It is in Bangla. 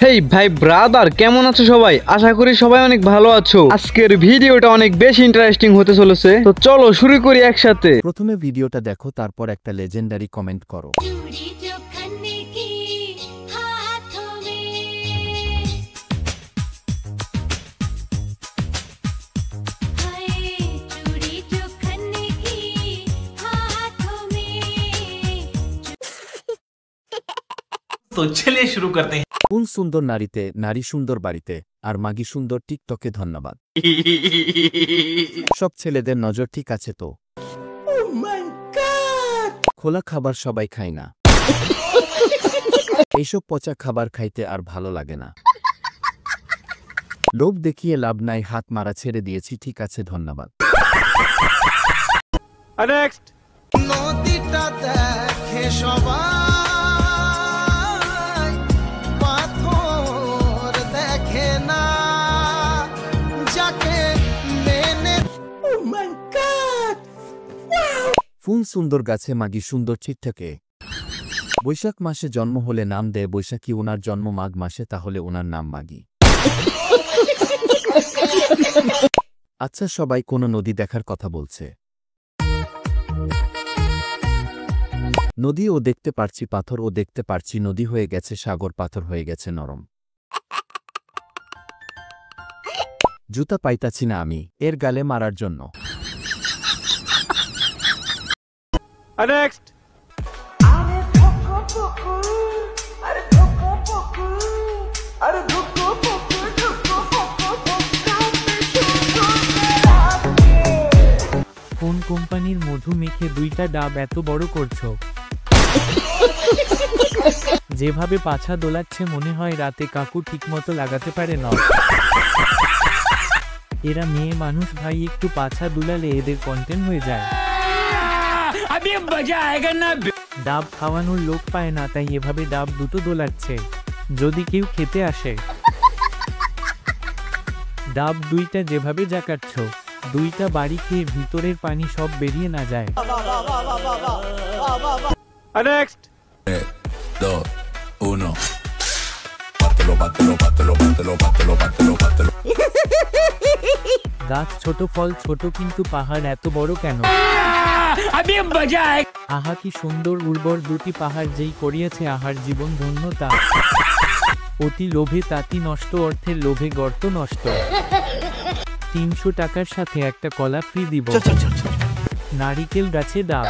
হেই ভাই ব্রাদার, কেমন আছো সবাই? আশা করি সবাই অনেক ভালো আছো। আজকের ভিডিওটা অনেক বেশি ইন্টারেস্টিং হতে চলেছে, তো চলো শুরু করি একসাথে। প্রথমে ভিডিওটা দেখো, তারপর একটা লেজেন্ডারি কমেন্ট করো। तो चलिए शुरू करते हैं। কোন সুন্দর নারীতে, নারী সুন্দর বাড়িতে, আর মাগি সুন্দর টিকটকে। ধন্যবাদ। সব ছেলেদের নজর ঠিক আছে তো? খোলা খাবার সবাই খায় না। এইসব পচা খাবার খাইতে আর ভালো লাগে না। লোভ দেখিয়ে লাভ নাই, হাত মারা ছেড়ে দিয়েছি, ঠিক আছে ধন্যবাদ। নদীটা দেখে সবাই, পাথর দেখে না যাকে মেনে। ফুল সুন্দর গাছে, মাগি সুন্দর টিকটকে। বৈশাখ মাসে জন্ম হলে নাম দেয় বৈশাখী, ওনার জন্ম মাঘ মাসে, তাহলে ওনার নাম মাগি। আচ্ছা, সবাই কোনো নদী দেখার কথা বলছে। নদী ও দেখতে পারছি, পাথর ও দেখতে পারছি, নদী হয়ে গেছে সাগর, পাথর হয়ে গেছে নরম। জুতা পাইতাছি না আমি এর গালে মারার জন্য। কোন কোম্পানির মধু মেখে দুইটা ডাব এত বড় করছো? যেভাবে পাছা দোলাচ্ছে মনে হয় রাতে কাকু ঠিকমতো লাগাতে পারে না। এরা মেয়ে মানুষ ভাই, একটু পাছা দুলালে এদের কন্টেন্ট হয়ে যায়। ডাব খাওয়ানোর লোক পায় না, তাই এভাবে ডাব দুটো দোলাচ্ছে। যদি কেউ খেতে আসে, ডাব দুইটা যেভাবে জাকাচ্ছ, দুইটা বাড়ি খেয়ে ভিতরের পানি সব বেরিয়ে না যায়। গাছ ছোট, ফল ছোট, কিন্তু পাহাড় এত বড় কেন? আহা কি সুন্দর উর্বর দুটি পাহাড়, যেই করিয়েছে আহার জীবন ধন্যতা। অতি লোভে তাঁতি নষ্ট, অর্থের লোভে গর্ত নষ্ট। 300 টাকার সাথে একটা কলা ফ্রি দিব। নারিকেল গাছে ডাব।